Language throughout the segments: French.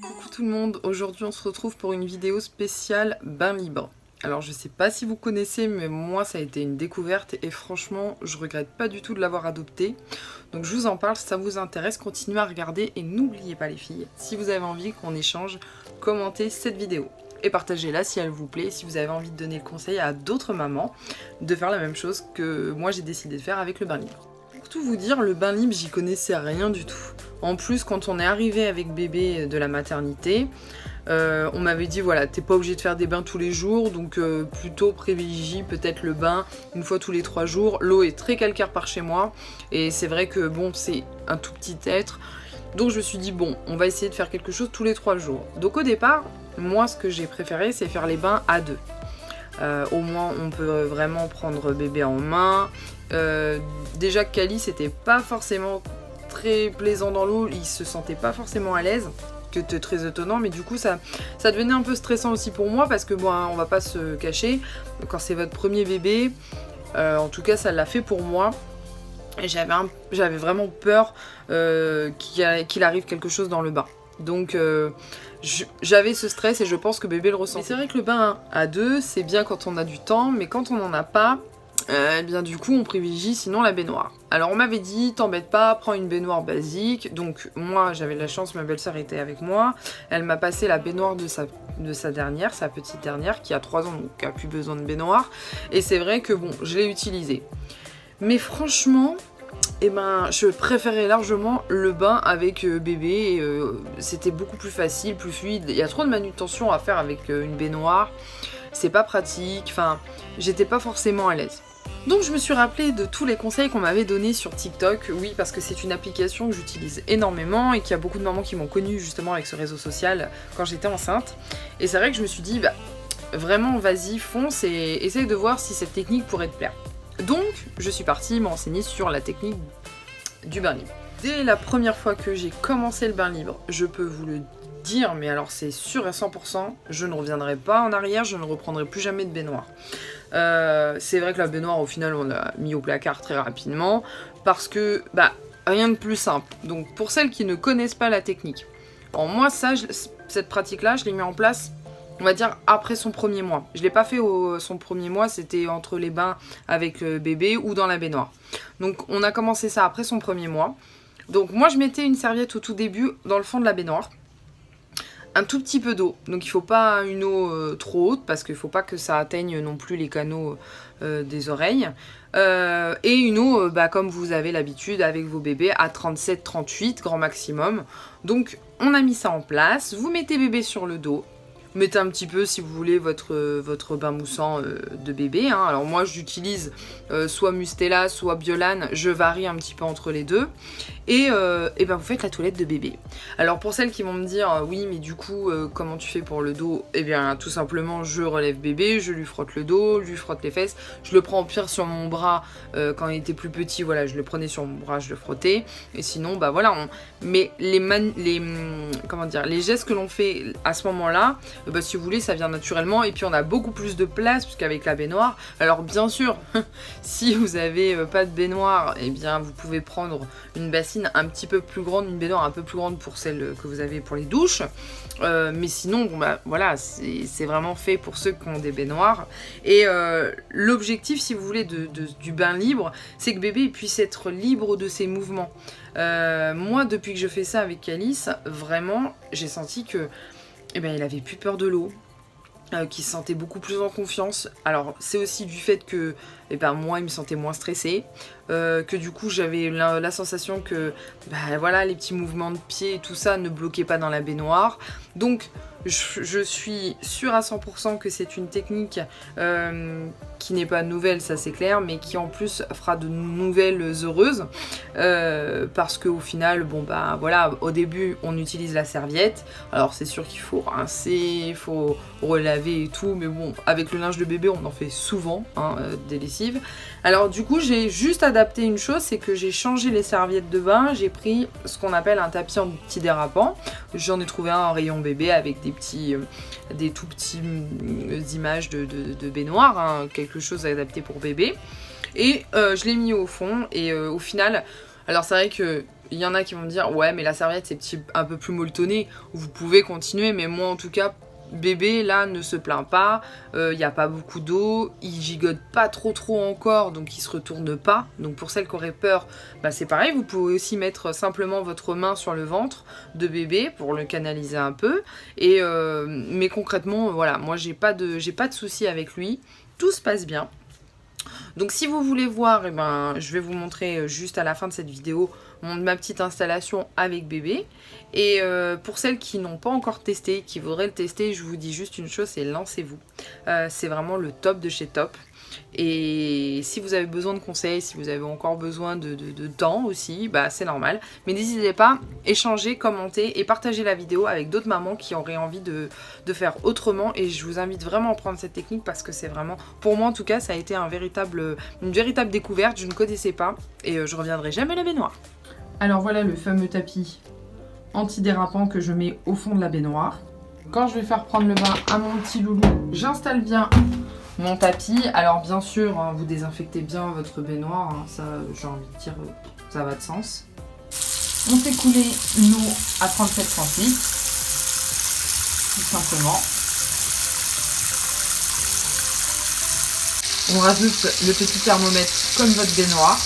Coucou tout le monde, aujourd'hui on se retrouve pour une vidéo spéciale bain libre. Alors je sais pas si vous connaissez, mais moi ça a été une découverte et franchement je regrette pas du tout de l'avoir adopté. Donc je vous en parle, si ça vous intéresse, continuez à regarder et n'oubliez pas les filles, si vous avez envie qu'on échange, commentez cette vidéo. Et partagez-la si elle vous plaît, si vous avez envie de donner le conseil à d'autres mamans de faire la même chose que moi j'ai décidé de faire avec le bain libre. Pour tout vous dire, le bain libre j'y connaissais rien du tout. En plus, quand on est arrivé avec bébé de la maternité, on m'avait dit voilà, t'es pas obligé de faire des bains tous les jours, donc plutôt privilégie peut-être le bain une fois tous les 3 jours. L'eau est très calcaire par chez moi, et c'est vrai que bon, c'est un tout petit être. Donc je me suis dit bon, on va essayer de faire quelque chose tous les 3 jours. Donc au départ, moi ce que j'ai préféré, c'est faire les bains à 2. Au moins on peut vraiment prendre bébé en main. Déjà Kali c'était pas forcément très plaisant dans l'eau, il se sentait pas forcément à l'aise, que très étonnant, mais du coup ça devenait un peu stressant aussi pour moi parce que bon, on va pas se cacher, quand c'est votre premier bébé, en tout cas ça l'a fait pour moi. Et j'avais vraiment peur qu'il arrive quelque chose dans le bain. Donc j'avais ce stress et je pense que bébé le ressent. Mais c'est vrai que le bain à 2, c'est bien quand on a du temps, mais quand on n'en a pas, eh bien du coup on privilégie sinon la baignoire. Alors on m'avait dit t'embête pas, prends une baignoire basique. Donc moi j'avais de la chance, ma belle-sœur était avec moi. Elle m'a passé la baignoire de sa dernière, sa petite dernière qui a 3 ans donc qui a plus besoin de baignoire. Et c'est vrai que bon, je l'ai utilisée. Mais franchement, eh ben, je préférais largement le bain avec bébé, c'était beaucoup plus facile, plus fluide. Il y a trop de manutention à faire avec une baignoire, c'est pas pratique, enfin, j'étais pas forcément à l'aise. Donc je me suis rappelé de tous les conseils qu'on m'avait donnés sur TikTok, oui parce que c'est une application que j'utilise énormément et qu'il y a beaucoup de mamans qui m'ont connue justement avec ce réseau social quand j'étais enceinte. Et c'est vrai que je me suis dit, bah vraiment vas-y fonce et essaye de voir si cette technique pourrait te plaire. Donc je suis partie me renseigner sur la technique du bain libre. Dès la première fois que j'ai commencé le bain libre, je peux vous le dire, mais alors c'est sûr à 100%, je ne reviendrai pas en arrière, je ne reprendrai plus jamais de baignoire. C'est vrai que la baignoire au final on l'a mis au placard très rapidement parce que bah rien de plus simple. Donc pour celles qui ne connaissent pas la technique, bon, moi cette pratique là je l'ai mis en place on va dire après son premier mois. Je l'ai pas fait son premier mois, c'était entre les bains avec bébé ou dans la baignoire. Donc on a commencé ça après son premier mois. Donc moi je mettais une serviette au tout début dans le fond de la baignoire. Un tout petit peu d'eau, donc il faut pas une eau trop haute parce qu'il faut pas que ça atteigne non plus les canaux des oreilles. Et une eau comme vous avez l'habitude avec vos bébés à 37-38 grand maximum. Donc on a mis ça en place, vous mettez bébé sur le dos. Mettez un petit peu si vous voulez votre bain moussant de bébé. Hein. Alors moi j'utilise soit Mustela, soit Biolane, je varie un petit peu entre les deux. Et ben vous faites la toilette de bébé. Alors pour celles qui vont me dire oui mais du coup comment tu fais pour le dos? Eh bien tout simplement je relève bébé, je lui frotte le dos, je lui frotte les fesses. Je le prends au pire sur mon bras quand il était plus petit, voilà je le prenais sur mon bras, je le frottais. Et sinon bah voilà, mais les gestes que l'on fait à ce moment-là, bah, si vous voulez ça vient naturellement et puis on a beaucoup plus de place puisqu'avec la baignoire, alors bien sûr si vous avez pas de baignoire, eh bien vous pouvez prendre une bassine un petit peu plus grande, une baignoire un peu plus grande pour celle que vous avez pour les douches, mais sinon bon, bah, voilà c'est vraiment fait pour ceux qui ont des baignoires. Et l'objectif si vous voulez du bain libre, c'est que bébé puisse être libre de ses mouvements. Moi depuis que je fais ça avec Alice, vraiment j'ai senti que il avait plus peur de l'eau, qu'il se sentait beaucoup plus en confiance. Alors c'est aussi du fait que moi il me sentait moins stressée, que du coup j'avais la sensation que voilà, les petits mouvements de pied et tout ça ne bloquaient pas dans la baignoire. Donc je suis sûre à 100% que c'est une technique qui n'est pas nouvelle, ça c'est clair, mais qui en plus fera de nouvelles heureuses, parce qu'au final, bon bah voilà, au début on utilise la serviette, alors c'est sûr qu'il faut rincer, il faut relaver et tout, mais bon, avec le linge de bébé on en fait souvent, hein, des lessives. Alors du coup j'ai juste adapté une chose, c'est que j'ai changé les serviettes de bain, j'ai pris ce qu'on appelle un tapis anti-dérapant, j'en ai trouvé un en rayon bébé avec des tout petits images de baignoire, hein, quelque chose adapté pour bébé. Et je l'ai mis au fond et au final, alors c'est vrai que il y en a qui vont me dire ouais mais la serviette c'est un peu plus molletonné, vous pouvez continuer, mais moi en tout cas bébé là ne se plaint pas, il n'y a pas beaucoup d'eau, il gigote pas trop encore, donc il se retourne pas. Donc pour celles qui auraient peur, bah c'est pareil, vous pouvez aussi mettre simplement votre main sur le ventre de bébé pour le canaliser un peu. Et mais concrètement voilà, moi j'ai pas de soucis avec lui, tout se passe bien. Donc si vous voulez voir, eh ben, je vais vous montrer juste à la fin de cette vidéo ma petite installation avec bébé. Et pour celles qui n'ont pas encore testé, qui voudraient le tester, je vous dis juste une chose, c'est lancez-vous. C'est vraiment le top de chez top. Et si vous avez besoin de conseils, si vous avez encore besoin de temps aussi, bah c'est normal. Mais n'hésitez pas, échangez, commentez et partagez la vidéo avec d'autres mamans qui auraient envie de faire autrement. Et je vous invite vraiment à prendre cette technique parce que c'est vraiment, pour moi en tout cas, ça a été une véritable découverte. Je ne connaissais pas et je reviendrai jamais à la baignoire. Alors voilà le fameux tapis antidérapant que je mets au fond de la baignoire. Quand je vais faire prendre le bain à mon petit loulou, j'installe bien mon tapis. Alors bien sûr, hein, vous désinfectez bien votre baignoire, hein, ça j'ai envie de dire, ça va de sens. On fait couler l'eau à 37 centilitres, tout simplement. On rajoute le petit thermomètre comme votre baignoire.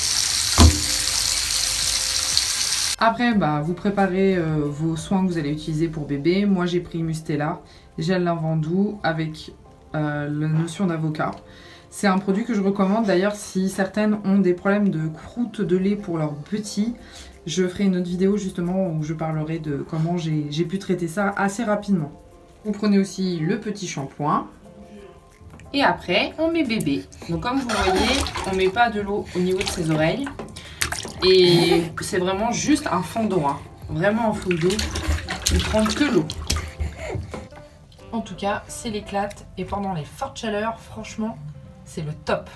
Après, bah, vous préparez vos soins que vous allez utiliser pour bébé. Moi, j'ai pris Mustela, gel lavandou avec la notion d'avocat. C'est un produit que je recommande. D'ailleurs, si certaines ont des problèmes de croûte de lait pour leurs petits, je ferai une autre vidéo justement où je parlerai de comment j'ai pu traiter ça assez rapidement. Vous prenez aussi le petit shampoing. Et après, on met bébé. Donc comme vous voyez, on ne met pas de l'eau au niveau de ses oreilles. Et c'est vraiment juste un fond d'eau, hein. Vraiment un fond d'eau. Il prend que l'eau. En tout cas, c'est l'éclate. Et pendant les fortes chaleurs, franchement, c'est le top.